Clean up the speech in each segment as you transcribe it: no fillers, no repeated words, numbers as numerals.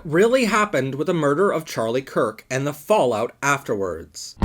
what really happened with the murder of Charlie Kirk and the fallout afterwards.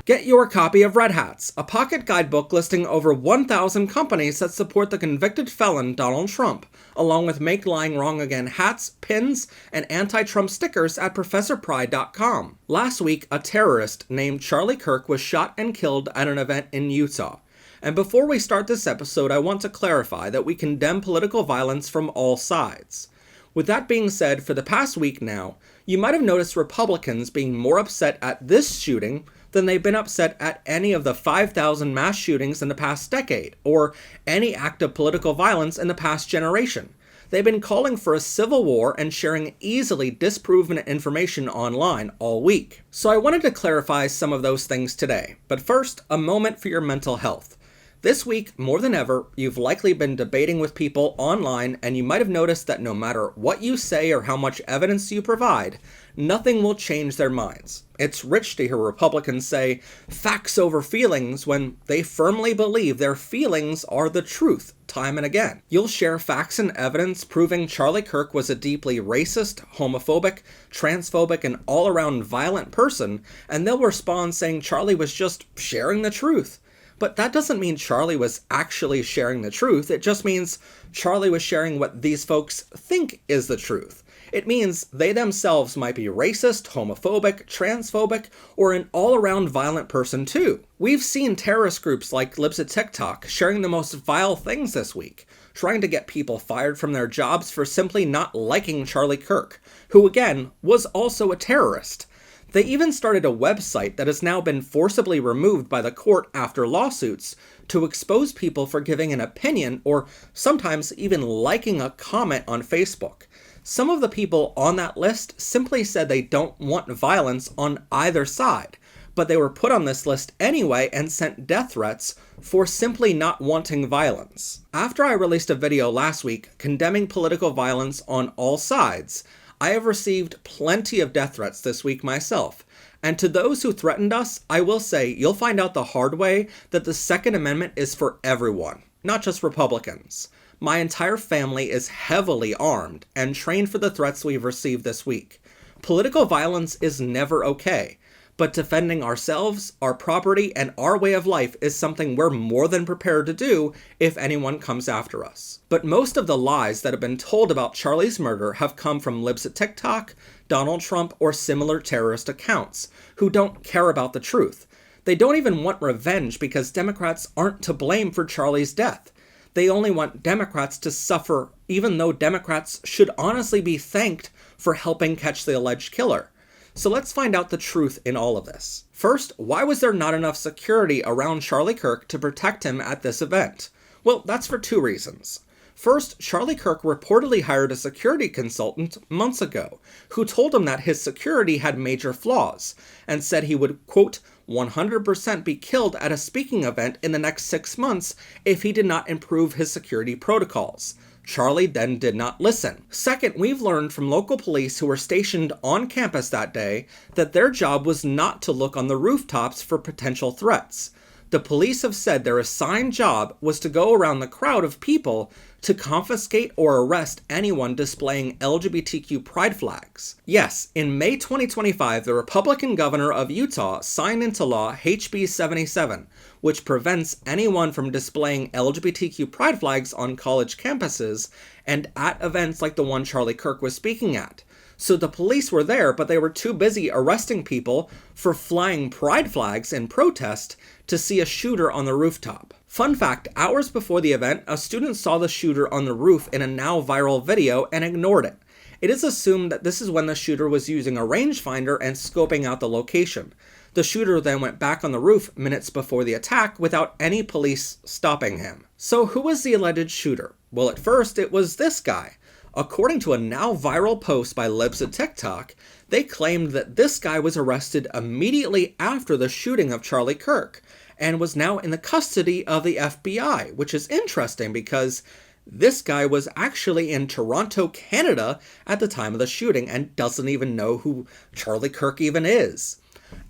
Get your copy of Red Hats, a pocket guidebook listing over 1,000 companies that support the convicted felon Donald Trump, along with Make Lying Wrong Again hats, pins, and anti-Trump stickers at ProfessorPry.com. Last week, a terrorist named Charlie Kirk was shot and killed at an event in Utah. And before we start this episode, I want to clarify that we condemn political violence from all sides. With that being said, for the past week now, you might have noticed Republicans being more upset at this shooting than they've been upset at any of the 5,000 mass shootings in the past decade, or any act of political violence in the past generation. They've been calling for a civil war and sharing easily disproven information online all week. So I wanted to clarify some of those things today. But first, a moment for your mental health. This week, more than ever, you've likely been debating with people online, and you might have noticed that no matter what you say or how much evidence you provide, nothing will change their minds. It's rich to hear Republicans say facts over feelings when they firmly believe their feelings are the truth time and again. You'll share facts and evidence proving Charlie Kirk was a deeply racist, homophobic, transphobic, and all-around violent person, and they'll respond saying Charlie was just sharing the truth. But that doesn't mean Charlie was actually sharing the truth. It just means Charlie was sharing what these folks think is the truth. It means they themselves might be racist, homophobic, transphobic, or an all-around violent person too. We've seen terrorist groups like Libs at TikTok sharing the most vile things this week, trying to get people fired from their jobs for simply not liking Charlie Kirk, who again was also a terrorist. They even started a website that has now been forcibly removed by the court after lawsuits to expose people for giving an opinion or sometimes even liking a comment on Facebook. Some of the people on that list simply said they don't want violence on either side, but they were put on this list anyway and sent death threats for simply not wanting violence. After I released a video last week condemning political violence on all sides, I have received plenty of death threats this week myself, and to those who threatened us, I will say you'll find out the hard way that the Second Amendment is for everyone, not just Republicans. My entire family is heavily armed and trained for the threats we've received this week. Political violence is never okay, but defending ourselves, our property, and our way of life is something we're more than prepared to do if anyone comes after us. But most of the lies that have been told about Charlie's murder have come from Libs at TikTok, Donald Trump, or similar terrorist accounts, who don't care about the truth. They don't even want revenge because Democrats aren't to blame for Charlie's death. They only want Democrats to suffer, even though Democrats should honestly be thanked for helping catch the alleged killer. So let's find out the truth in all of this. First, why was there not enough security around Charlie Kirk to protect him at this event? Well, that's for two reasons. First, Charlie Kirk reportedly hired a security consultant months ago, who told him that his security had major flaws, and said he would, quote, 100% be killed at a speaking event in the next 6 months if he did not improve his security protocols. Charlie then did not listen. Second, we've learned from local police who were stationed on campus that day that their job was not to look on the rooftops for potential threats. The police have said their assigned job was to go around the crowd of people to confiscate or arrest anyone displaying LGBTQ pride flags. Yes, in May 2025, the Republican governor of Utah signed into law HB 77, which prevents anyone from displaying LGBTQ pride flags on college campuses and at events like the one Charlie Kirk was speaking at. So the police were there, but they were too busy arresting people for flying pride flags in protest to see a shooter on the rooftop. Fun fact, hours before the event, a student saw the shooter on the roof in a now viral video and ignored it. It is assumed that this is when the shooter was using a rangefinder and scoping out the location. The shooter then went back on the roof minutes before the attack without any police stopping him. So who was the alleged shooter? Well, at first it was this guy. According to a now viral post by Libs at TikTok, they claimed that this guy was arrested immediately after the shooting of Charlie Kirk and was now in the custody of the FBI, which is interesting because this guy was actually in Toronto, Canada at the time of the shooting and doesn't even know who Charlie Kirk even is.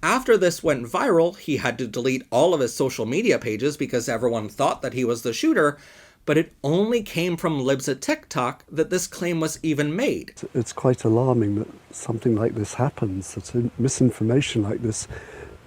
After this went viral, he had to delete all of his social media pages because everyone thought that he was the shooter, but it only came from libs at TikTok that this claim was even made. It's quite alarming that something like this happens, that misinformation like this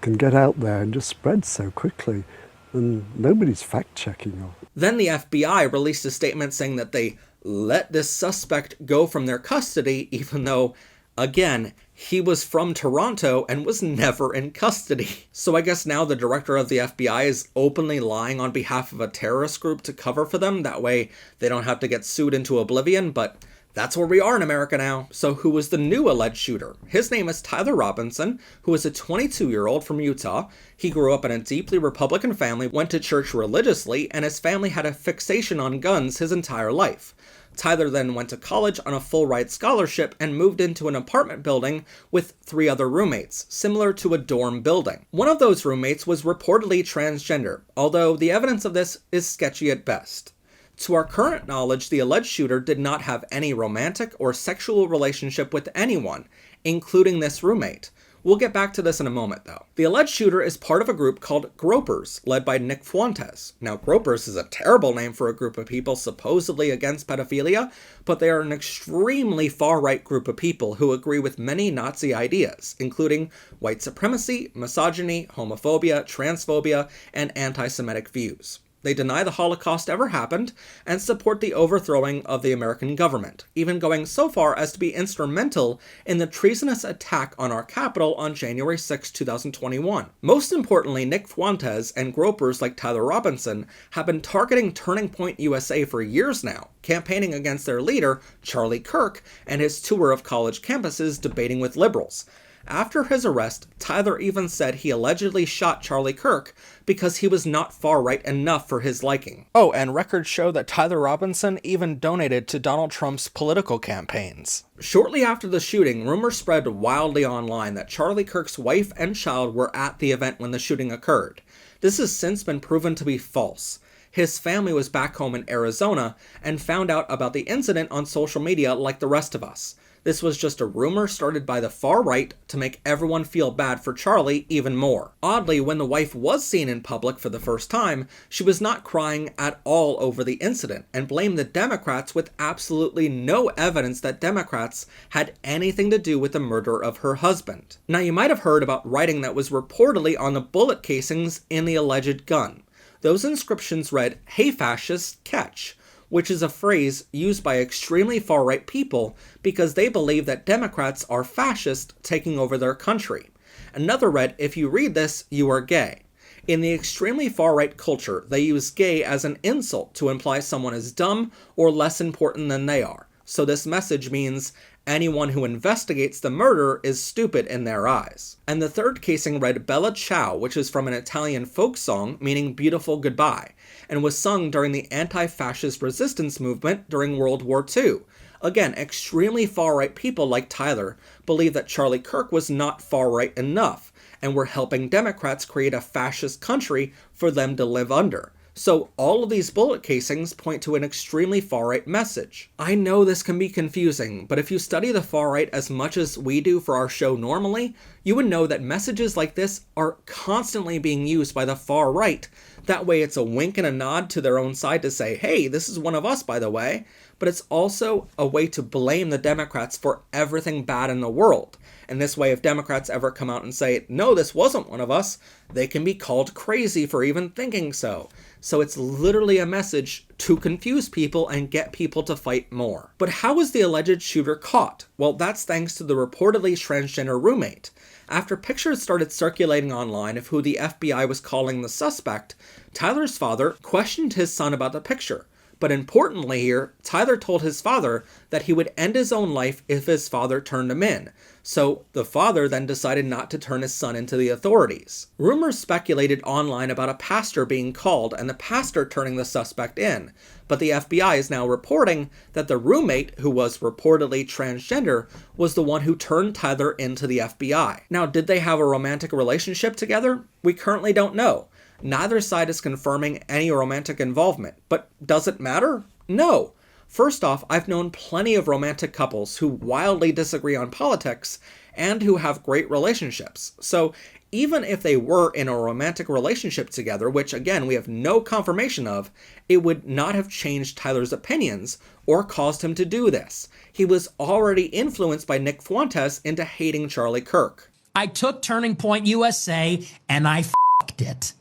can get out there and just spread so quickly, and nobody's fact-checking. Then the FBI released a statement saying that they let this suspect go from their custody, even though, again, he was from Toronto and was never in custody. So I guess now the director of the FBI is openly lying on behalf of a terrorist group to cover for them. That way they don't have to get sued into oblivion, but that's where we are in America now. So who was the new alleged shooter? His name is Tyler Robinson, who is a 22-year-old from Utah. He grew up in a deeply Republican family, went to church religiously, and his family had a fixation on guns his entire life. Tyler then went to college on a full-ride scholarship and moved into an apartment building with 3 other roommates, similar to a dorm building. One of those roommates was reportedly transgender, although the evidence of this is sketchy at best. To our current knowledge, the alleged shooter did not have any romantic or sexual relationship with anyone, including this roommate. We'll get back to this in a moment, though. The alleged shooter is part of a group called Gropers, led by Nick Fuentes. Now, Gropers is a terrible name for a group of people supposedly against pedophilia, but they are an extremely far-right group of people who agree with many Nazi ideas, including white supremacy, misogyny, homophobia, transphobia, and anti-Semitic views. They deny the Holocaust ever happened and support the overthrowing of the American government, even going so far as to be instrumental in the treasonous attack on our capital on January 6, 2021. Most importantly, Nick Fuentes and gropers like Tyler Robinson have been targeting Turning Point USA for years now, campaigning against their leader, Charlie Kirk, and his tour of college campuses debating with liberals. After his arrest, Tyler even said he allegedly shot Charlie Kirk because he was not far-right enough for his liking. Oh, and records show that Tyler Robinson even donated to Donald Trump's political campaigns. Shortly after the shooting, rumors spread wildly online that Charlie Kirk's wife and child were at the event when the shooting occurred. This has since been proven to be false. His family was back home in Arizona and found out about the incident on social media like the rest of us. This was just a rumor started by the far right to make everyone feel bad for Charlie even more. Oddly, when the wife was seen in public for the first time, she was not crying at all over the incident and blamed the Democrats with absolutely no evidence that Democrats had anything to do with the murder of her husband. Now, you might have heard about writing that was reportedly on the bullet casings in the alleged gun. Those inscriptions read, "Hey fascists, catch," which is a phrase used by extremely far-right people because they believe that Democrats are fascist taking over their country. Another read, "If you read this, you are gay." In the extremely far-right culture, they use gay as an insult to imply someone is dumb or less important than they are. So this message means anyone who investigates the murder is stupid in their eyes. And the third casing read Bella Ciao, which is from an Italian folk song meaning beautiful goodbye, and was sung during the anti-fascist resistance movement during World War II. Again, extremely far-right people like Tyler believe that Charlie Kirk was not far-right enough, and were helping Democrats create a fascist country for them to live under. So all of these bullet casings point to an extremely far-right message. I know this can be confusing, but if you study the far-right as much as we do for our show normally, you would know that messages like this are constantly being used by the far-right. That way it's a wink and a nod to their own side to say, hey, this is one of us, by the way. But it's also a way to blame the Democrats for everything bad in the world. And this way, if Democrats ever come out and say, no, this wasn't one of us, they can be called crazy for even thinking so. So it's literally a message to confuse people and get people to fight more. But how was the alleged shooter caught? Well, that's thanks to the reportedly transgender roommate. After pictures started circulating online of who the FBI was calling the suspect, Tyler's father questioned his son about the picture. But importantly here, Tyler told his father that he would end his own life if his father turned him in. So the father then decided not to turn his son into the authorities. Rumors speculated online about a pastor being called and the pastor turning the suspect in. But the FBI is now reporting that the roommate, who was reportedly transgender, was the one who turned Tyler into the FBI. Now, did they have a romantic relationship together? We currently don't know. Neither side is confirming any romantic involvement, but does it matter? No. First off, I've known plenty of romantic couples who wildly disagree on politics, and who have great relationships. So even if they were in a romantic relationship together, which again we have no confirmation of, it would not have changed Tyler's opinions or caused him to do this. He was already influenced by Nick Fuentes into hating Charlie Kirk. I took Turning Point USA and I f***ed it.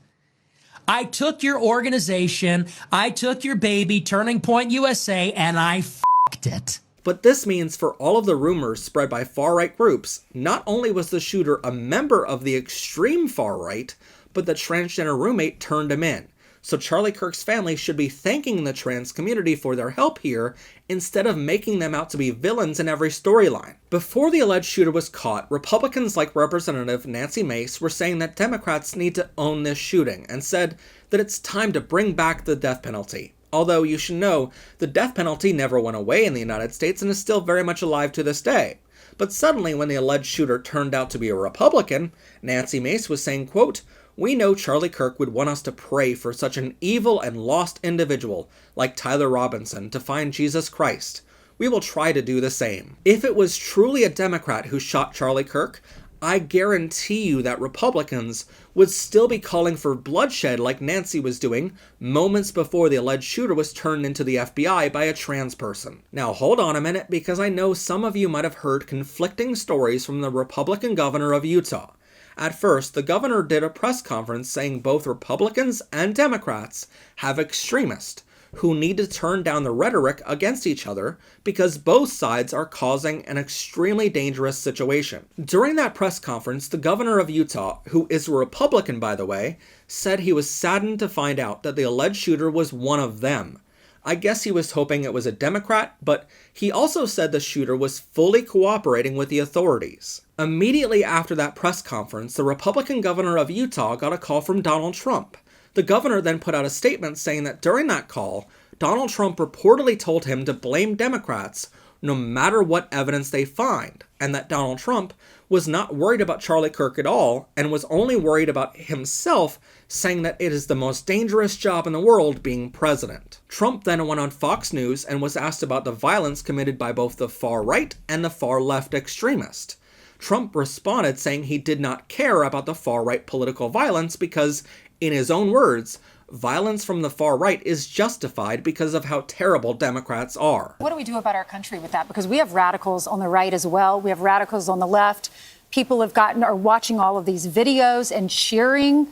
I took your organization, I took your baby, Turning Point USA, and I f***ed it. But this means for all of the rumors spread by far-right groups, not only was the shooter a member of the extreme far-right, but the transgender roommate turned him in. So Charlie Kirk's family should be thanking the trans community for their help here, instead of making them out to be villains in every storyline. Before the alleged shooter was caught, Republicans like Representative Nancy Mace were saying that Democrats need to own this shooting, and said that it's time to bring back the death penalty. Although you should know, the death penalty never went away in the United States and is still very much alive to this day. But suddenly, when the alleged shooter turned out to be a Republican, Nancy Mace was saying, quote, "We know Charlie Kirk would want us to pray for such an evil and lost individual like Tyler Robinson to find Jesus Christ. We will try to do the same." If it was truly a Democrat who shot Charlie Kirk, I guarantee you that Republicans would still be calling for bloodshed like Nancy was doing moments before the alleged shooter was turned into the FBI by a trans person. Now hold on a minute, because I know some of you might have heard conflicting stories from the Republican governor of Utah. At first, the governor did a press conference saying both Republicans and Democrats have extremists who need to turn down the rhetoric against each other because both sides are causing an extremely dangerous situation. During that press conference, the governor of Utah, who is a Republican by the way, said he was saddened to find out that the alleged shooter was one of them. I guess he was hoping it was a Democrat, but he also said the shooter was fully cooperating with the authorities. Immediately after that press conference, the Republican governor of Utah got a call from Donald Trump. The governor then put out a statement saying that during that call, Donald Trump reportedly told him to blame Democrats no matter what evidence they find, and that Donald Trump was not worried about Charlie Kirk at all, and was only worried about himself, saying that it is the most dangerous job in the world being president. Trump then went on Fox News and was asked about the violence committed by both the far right and the far left extremists. Trump responded saying he did not care about the far right political violence because, in his own words, violence from the far right is justified because of how terrible Democrats are. What do we do about our country with that? Because we have radicals on the right as well. We have radicals on the left. People are watching all of these videos and cheering.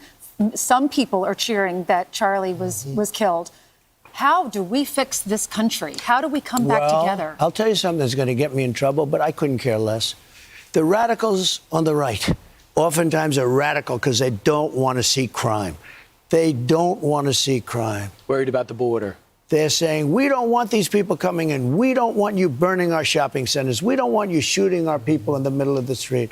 Some people are cheering that Charlie was killed. How do we fix this country? How do we come back together? I'll tell you something that's going to get me in trouble, but I couldn't care less. The radicals on the right oftentimes are radical because they don't want to see crime. They don't want to see crime. Worried about the border. They're saying, we don't want these people coming in. We don't want you burning our shopping centers. We don't want you shooting our people in the middle of the street.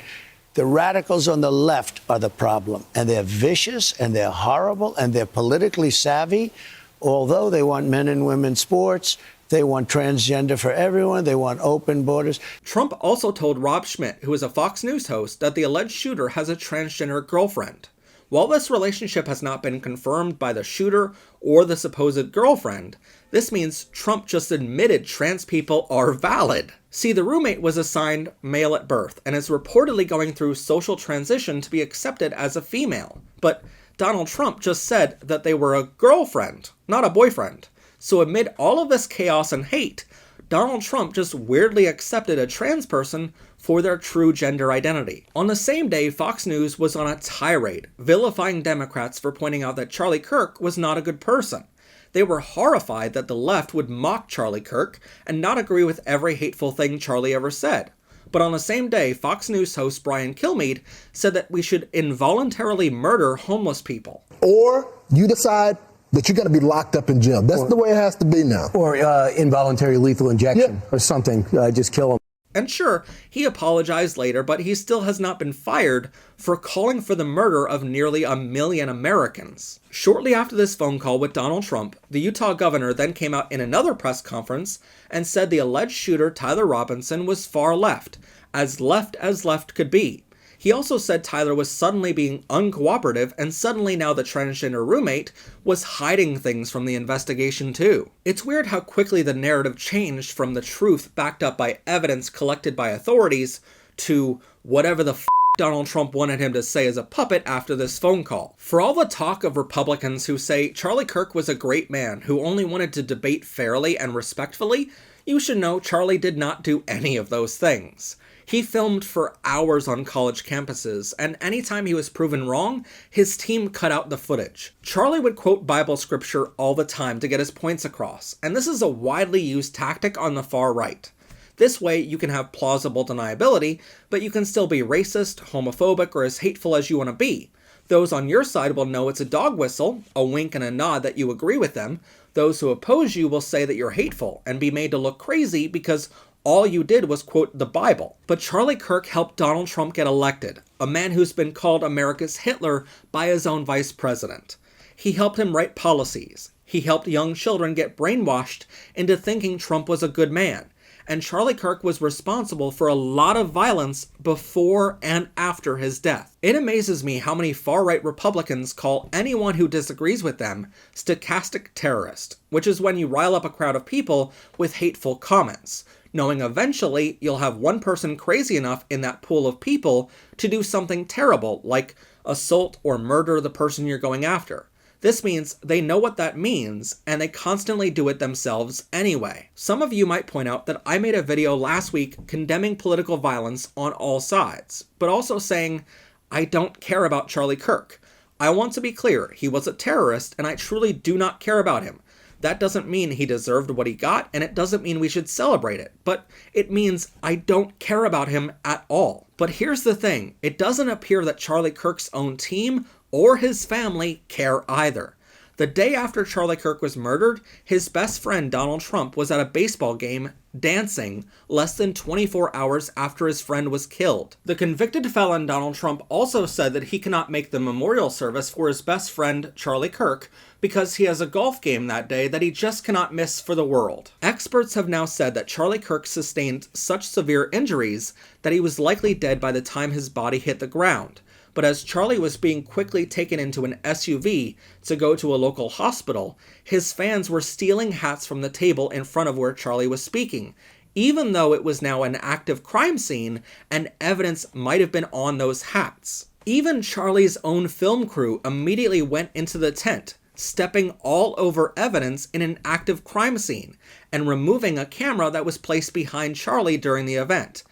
The radicals on the left are the problem. And they're vicious, and they're horrible, and they're politically savvy. Although they want men and women sports, they want transgender for everyone. They want open borders. Trump also told Rob Schmidt, who is a Fox News host, that the alleged shooter has a transgender girlfriend. While this relationship has not been confirmed by the shooter or the supposed girlfriend, this means Trump just admitted trans people are valid. See, the roommate was assigned male at birth and is reportedly going through social transition to be accepted as a female. But Donald Trump just said that they were a girlfriend, not a boyfriend. So amid all of this chaos and hate, Donald Trump just weirdly accepted a trans person for their true gender identity. On the same day, Fox News was on a tirade, vilifying Democrats for pointing out that Charlie Kirk was not a good person. They were horrified that the left would mock Charlie Kirk and not agree with every hateful thing Charlie ever said. But on the same day, Fox News host Brian Kilmeade said that we should involuntarily murder homeless people. Or you decide that you're going to be locked up in jail. That's the way it has to be now. Or involuntary lethal injection or something. Just kill them. And sure, he apologized later, but he still has not been fired for calling for the murder of nearly 1 million Americans. Shortly after this phone call with Donald Trump, the Utah governor then came out in another press conference and said the alleged shooter, Tyler Robinson, was far left as left could be. He also said Tyler was suddenly being uncooperative, and suddenly now the transgender roommate was hiding things from the investigation too. It's weird how quickly the narrative changed from the truth backed up by evidence collected by authorities to whatever the Donald Trump wanted him to say as a puppet after this phone call. For all the talk of Republicans who say Charlie Kirk was a great man who only wanted to debate fairly and respectfully, you should know Charlie did not do any of those things. He filmed for hours on college campuses, and anytime he was proven wrong, his team cut out the footage. Charlie would quote Bible scripture all the time to get his points across, and this is a widely used tactic on the far right. This way, you can have plausible deniability, but you can still be racist, homophobic, or as hateful as you want to be. Those on your side will know it's a dog whistle, a wink and a nod that you agree with them. Those who oppose you will say that you're hateful and be made to look crazy because all you did was quote the Bible. But Charlie Kirk helped Donald Trump get elected, a man who's been called America's Hitler by his own vice president. He helped him write policies. He helped young children get brainwashed into thinking Trump was a good man. And Charlie Kirk was responsible for a lot of violence before and after his death. It amazes me how many far-right Republicans call anyone who disagrees with them stochastic terrorist, which is when you rile up a crowd of people with hateful comments, knowing eventually you'll have one person crazy enough in that pool of people to do something terrible, like assault or murder the person you're going after. This means they know what that means, and they constantly do it themselves anyway. Some of you might point out that I made a video last week condemning political violence on all sides, but also saying, I don't care about Charlie Kirk. I want to be clear, he was a terrorist, and I truly do not care about him. That doesn't mean he deserved what he got, and it doesn't mean we should celebrate it, but it means I don't care about him at all. But here's the thing, it doesn't appear that Charlie Kirk's own team or his family care either. The day after Charlie Kirk was murdered, his best friend Donald Trump was at a baseball game dancing less than 24 hours after his friend was killed. The convicted felon Donald Trump also said that he cannot make the memorial service for his best friend Charlie Kirk because he has a golf game that day that he just cannot miss for the world. Experts have now said that Charlie Kirk sustained such severe injuries that he was likely dead by the time his body hit the ground. But as Charlie was being quickly taken into an SUV to go to a local hospital, his fans were stealing hats from the table in front of where Charlie was speaking, even though it was now an active crime scene and evidence might have been on those hats. Even Charlie's own film crew immediately went into the tent, stepping all over evidence in an active crime scene and removing a camera that was placed behind Charlie during the event.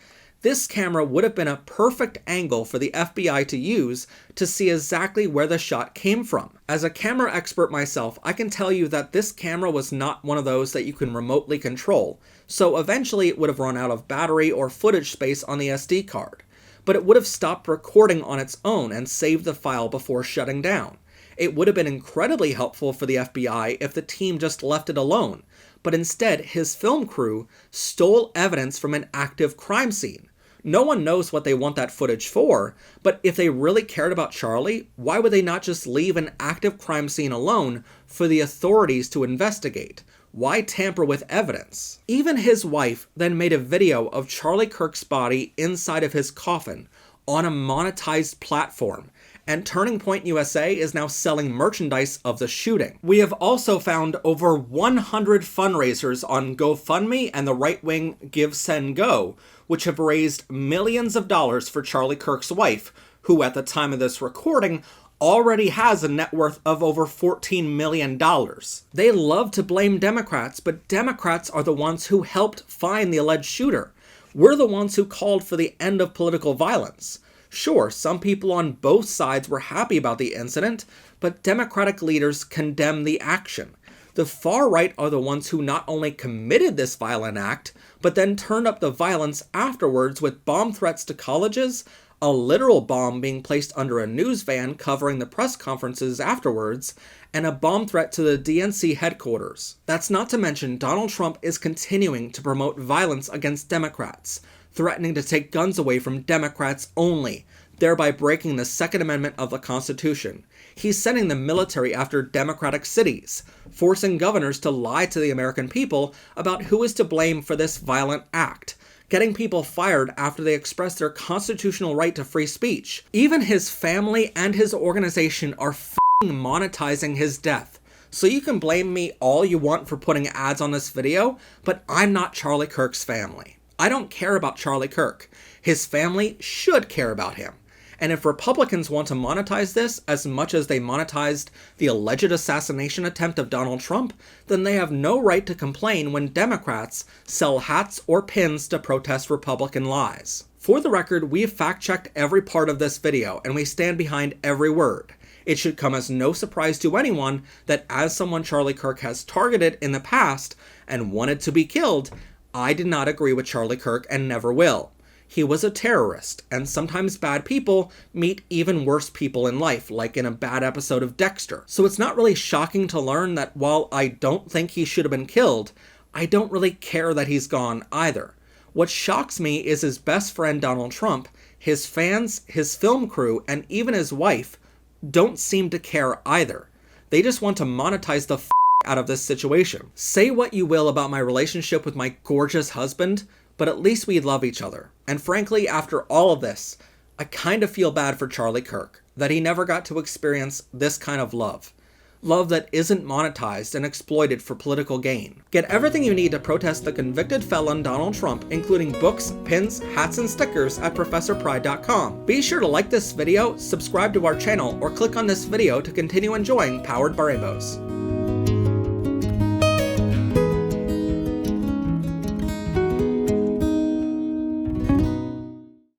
This camera would have been a perfect angle for the FBI to use to see exactly where the shot came from. As a camera expert myself, I can tell you that this camera was not one of those that you can remotely control, so eventually it would have run out of battery or footage space on the SD card. But it would have stopped recording on its own and saved the file before shutting down. It would have been incredibly helpful for the FBI if the team just left it alone, but instead his film crew stole evidence from an active crime scene. No one knows what they want that footage for, but if they really cared about Charlie, why would they not just leave an active crime scene alone for the authorities to investigate? Why tamper with evidence? Even his wife then made a video of Charlie Kirk's body inside of his coffin on a monetized platform, and Turning Point USA is now selling merchandise of the shooting. We have also found over 100 fundraisers on GoFundMe and the right-wing Give, Send, Go, which have raised millions of dollars for Charlie Kirk's wife, who at the time of this recording already has a net worth of over $14 million. They love to blame Democrats, but Democrats are the ones who helped find the alleged shooter. We're the ones who called for the end of political violence. Sure, some people on both sides were happy about the incident, but Democratic leaders condemn the action. The far right are the ones who not only committed this violent act, but then turned up the violence afterwards with bomb threats to colleges, a literal bomb being placed under a news van covering the press conferences afterwards, and a bomb threat to the DNC headquarters. That's not to mention Donald Trump is continuing to promote violence against Democrats, threatening to take guns away from Democrats only, thereby breaking the Second Amendment of the Constitution. He's sending the military after Democratic cities, forcing governors to lie to the American people about who is to blame for this violent act, getting people fired after they express their constitutional right to free speech. Even his family and his organization are monetizing his death. So you can blame me all you want for putting ads on this video, but I'm not Charlie Kirk's family. I don't care about Charlie Kirk. His family should care about him. And if Republicans want to monetize this as much as they monetized the alleged assassination attempt of Donald Trump, then they have no right to complain when Democrats sell hats or pins to protest Republican lies. For the record, we have fact-checked every part of this video, and we stand behind every word. It should come as no surprise to anyone that as someone Charlie Kirk has targeted in the past and wanted to be killed, I did not agree with Charlie Kirk and never will. He was a terrorist, and sometimes bad people meet even worse people in life, like in a bad episode of Dexter. So it's not really shocking to learn that while I don't think he should have been killed, I don't really care that he's gone either. What shocks me is his best friend Donald Trump, his fans, his film crew, and even his wife don't seem to care either. They just want to monetize the out of this situation. Say what you will about my relationship with my gorgeous husband, but at least we love each other. And frankly, after all of this, I kind of feel bad for Charlie Kirk, that he never got to experience this kind of love. Love that isn't monetized and exploited for political gain. Get everything you need to protest the convicted felon Donald Trump, including books, pins, hats, and stickers at ProfessorPride.com. Be sure to like this video, subscribe to our channel, or click on this video to continue enjoying Powered by Rainbows.